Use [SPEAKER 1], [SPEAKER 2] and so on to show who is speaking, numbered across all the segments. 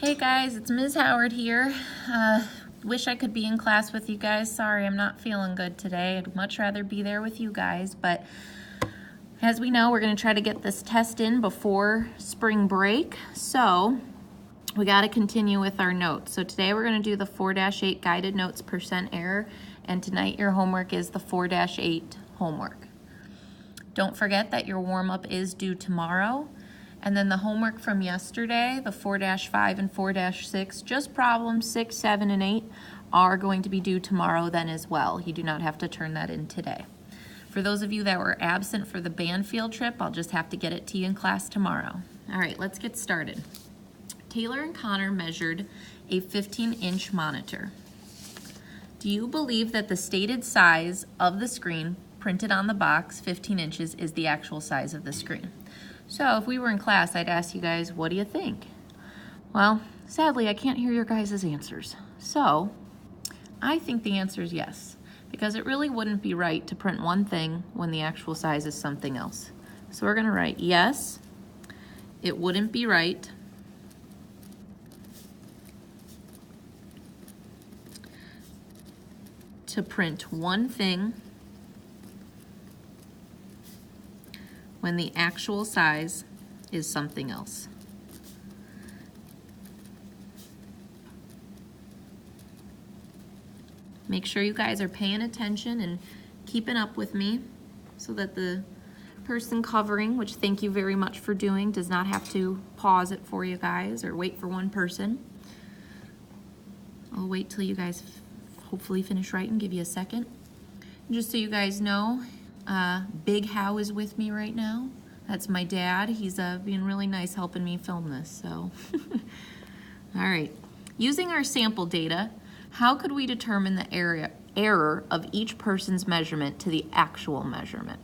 [SPEAKER 1] Hey guys, it's Ms. Howard here. Wish I could be in class with you guys. Sorry, I'm not feeling good today. I'd much rather be there with you guys, but as we know, we're going to try to get this test in before spring break. So we got to continue with our notes. So today we're going to do the 4-8 guided notes percent error, and tonight your homework is the 4-8 homework. Don't forget that your warm-up is due tomorrow. And then the homework from yesterday, the 4-5 and 4-6, just problems 6, 7, and 8 are going to be due tomorrow then as well. You do not have to turn that in today. For those of you that were absent for the band field trip, I'll just have to get it to you in class tomorrow. All right, let's get started. Taylor and Connor measured a 15-inch monitor. Do you believe that the stated size of the screen printed on the box, 15 inches, is the actual size of the screen? So if we were in class, I'd ask you guys, what do you think? Well, sadly, I can't hear your guys' answers. So I think the answer is yes, because it really wouldn't be right to print one thing when the actual size is something else. So we're gonna write yes, it wouldn't be right to print one thing when the actual size is something else. Make sure you guys are paying attention and keeping up with me so that the person covering, which thank you very much for doing, does not have to pause it for you guys or wait for one person. I'll wait till you guys hopefully finish writing, give you a second. And just so you guys know, Big How is with me right now. That's my dad. He's being really nice helping me film this, so. All right. Using our sample data, how could we determine the error of each person's measurement to the actual measurement?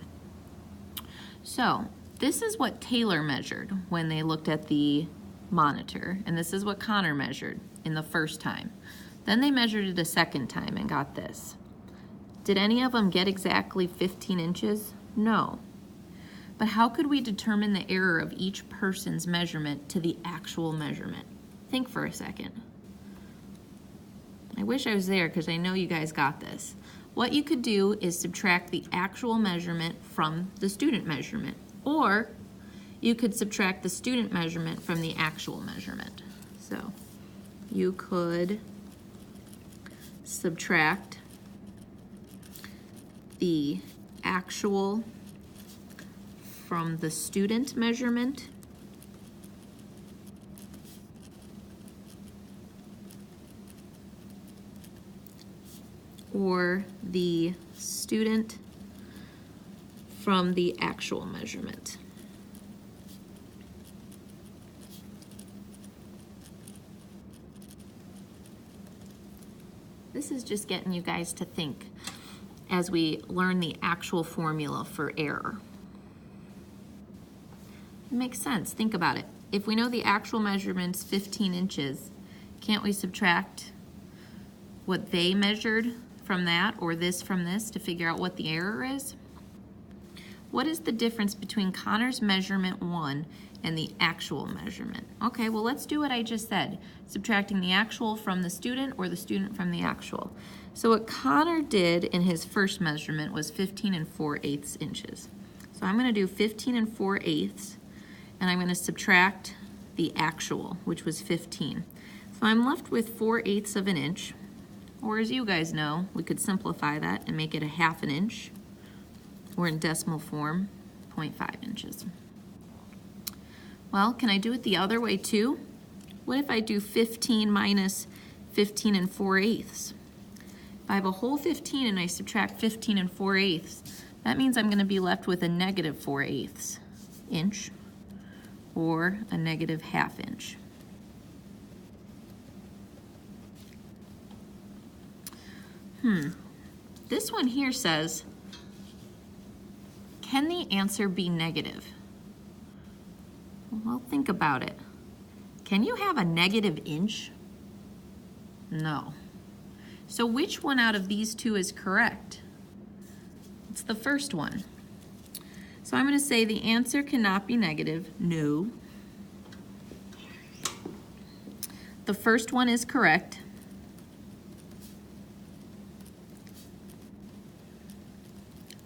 [SPEAKER 1] So this is what Taylor measured when they looked at the monitor, and this is what Connor measured in the first time. Then they measured it a second time and got this. Did any of them get exactly 15 inches? No. But how could we determine the error of each person's measurement to the actual measurement? Think for a second. I wish I was there because I know you guys got this. What you could do is subtract the actual measurement from the student measurement, or you could subtract the student measurement from the actual measurement. So you could subtract the actual from the student measurement, or the student from the actual measurement. This is just getting you guys to think as we learn the actual formula for error. It makes sense, think about it. If we know the actual measurement's 15 inches, can't we subtract what they measured from that, or this from this, to figure out what the error is? What is the difference between Connor's measurement 1 and the actual measurement? Okay, well let's do what I just said, subtracting the actual from the student or the student from the actual. So what Connor did in his first measurement was 15 4/8 inches. So I'm gonna do 15 4/8, and I'm gonna subtract the actual, which was 15. So I'm left with 4/8 of an inch, or as you guys know, we could simplify that and make it a 1/2 an inch, or in decimal form, 0.5 inches. Well, can I do it the other way too? What if I do 15 minus 15 4/8? If I have a whole 15 and I subtract 15 4/8, that means I'm gonna be left with a negative 4/8 inch, or a negative 1/2 inch. This one here says, can the answer be negative? Well, think about it. Can you have a negative inch? No. So which one out of these two is correct? It's the first one. So I'm going to say the answer cannot be negative. No. the first one is correct.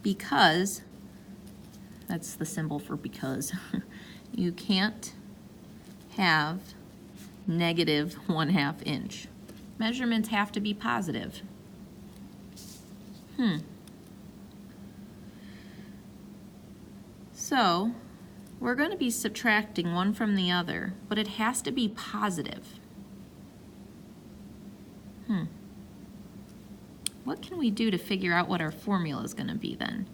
[SPEAKER 1] Because, that's the symbol for because, you can't have negative 1/2 inch. Measurements have to be positive. So, we're going to be subtracting one from the other, but it has to be positive. What can we do to figure out what our formula is going to be then?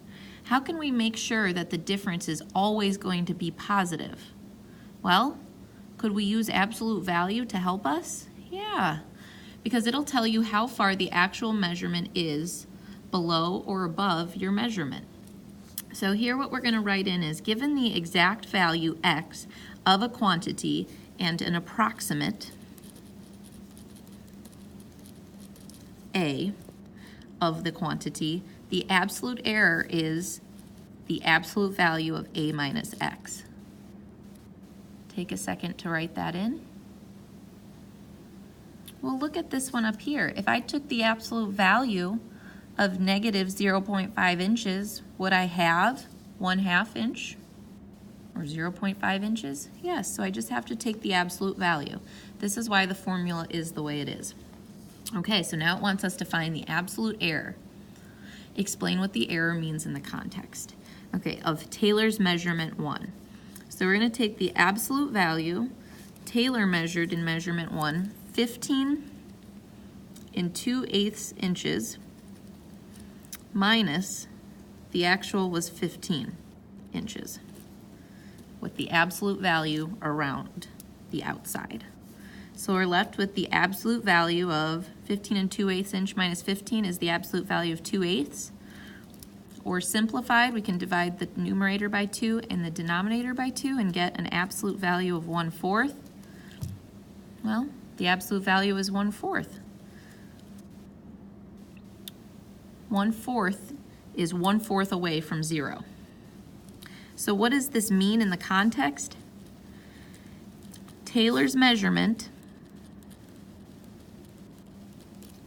[SPEAKER 1] How can we make sure that the difference is always going to be positive? Well, could we use absolute value to help us? Yeah, because it'll tell you how far the actual measurement is below or above your measurement. So here what we're going to write in is, given the exact value x of a quantity and an approximate a of the quantity, the absolute error is the absolute value of a minus x. Take a second to write that in. Well, look at this one up here. If I took the absolute value of negative 0.5 inches, would I have 1/2 inch or 0.5 inches? Yes, so I just have to take the absolute value. This is why the formula is the way it is. Okay, so now it wants us to find the absolute error. Explain what the error means in the context. Okay, of Taylor's measurement 1. So we're going to take the absolute value. Taylor measured in measurement 1, 15 2/8 inches minus the actual was 15 inches with the absolute value around the outside. So we're left with the absolute value of 15 2/8 inch minus 15 is the absolute value of 2/8. Or simplified, we can divide the numerator by 2 and the denominator by 2 and get an absolute value of 1/4. Well, the absolute value is 1/4. 1/4 is 1/4 away from 0. So what does this mean in the context? Taylor's measurement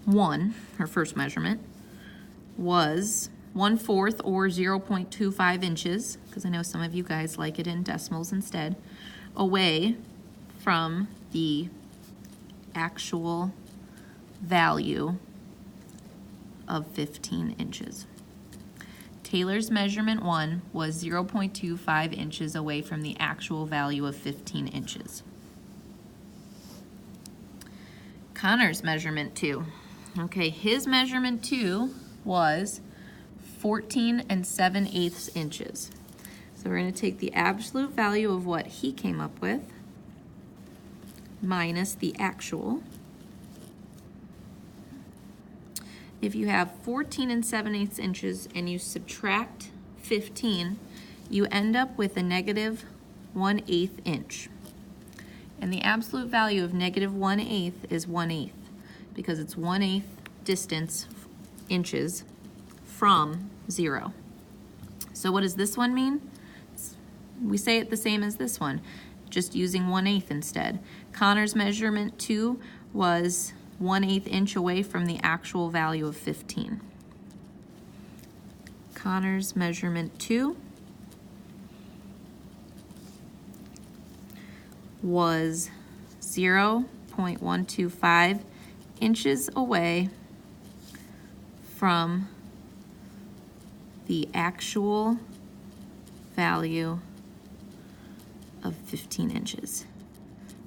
[SPEAKER 1] 1, her first measurement, was 1/4 or 0.25 inches, because I know some of you guys like it in decimals instead, away from the actual value of 15 inches. Taylor's measurement 1 was 0.25 inches away from the actual value of 15 inches. Connor's measurement 2. Okay, his measurement 2 was 14 7/8 inches. So we're going to take the absolute value of what he came up with minus the actual. If you have 14 7/8 inches and you subtract 15, you end up with a negative 1/8 inch. And the absolute value of negative 1/8 is 1/8 because it's 1/8 distance inches from 0. So what does this one mean? We say it the same as this one, just using 1/8 instead. Connor's measurement 2 was 1/8 inch away from the actual value of 15. Connor's measurement 2 was 0.125 inches away from the actual value of 15 inches.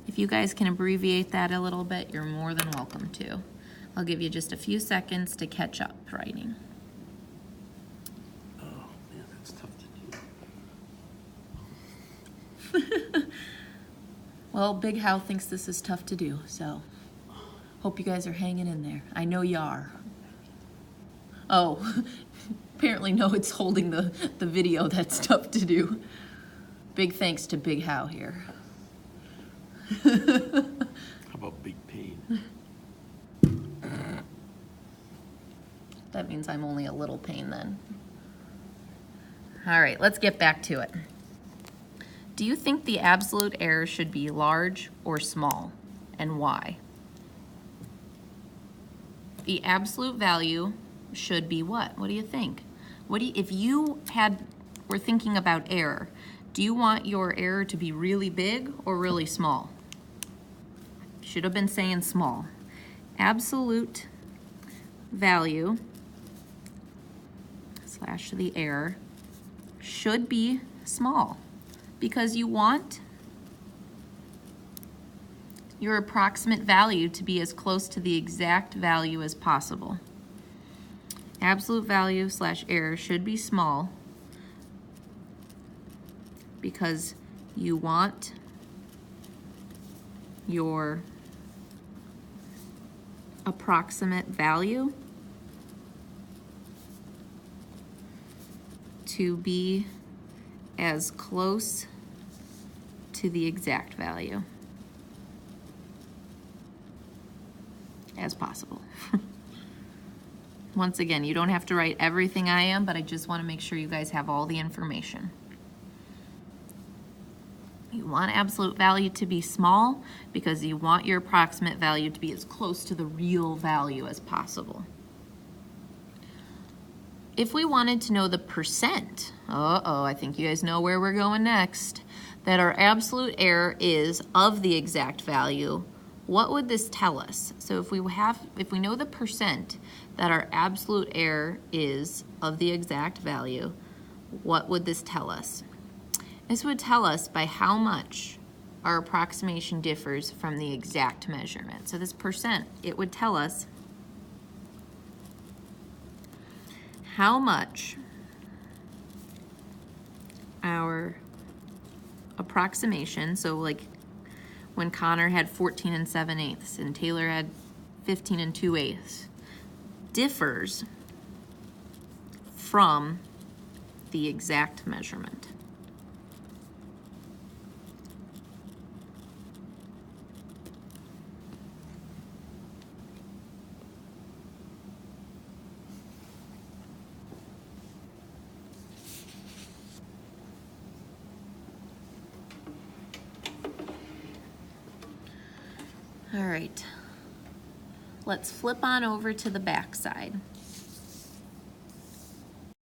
[SPEAKER 1] If you guys can abbreviate that a little bit, you're more than welcome to. I'll give you just a few seconds to catch up writing.
[SPEAKER 2] Oh, man, that's tough to do.
[SPEAKER 3] Well, Big How thinks this is tough to do, so hope you guys are hanging in there. I know you are. Oh, apparently no, it's holding the video that's tough to do. Big thanks to Big How here.
[SPEAKER 2] How about big pain?
[SPEAKER 1] That means I'm only a little pain then. All right, let's get back to it. Do you think the absolute error should be large or small, and why? the absolute value should be what? What do you think? If you were thinking about error, do you want your error to be really big or really small? Should have been saying small. Absolute value slash the error should be small because you want your approximate value to be as close to the exact value as possible. Absolute value slash error should be small because you want your approximate value to be as close to the exact value as possible. Once again, you don't have to write everything I am, but I just want to make sure you guys have all the information. You want absolute value to be small because you want your approximate value to be as close to the real value as possible. If we wanted to know the percent, I think you guys know where we're going next, that our absolute error is of the exact value, what would this tell us? So if we know the percent that our absolute error is of the exact value, what would this tell us? This would tell us by how much our approximation differs from the exact measurement. So this percent, it would tell us how much our approximation, so like when Connor had 14 7/8 and Taylor had 15 2/8, differs from the exact measurement. All right, let's flip on over to the back side.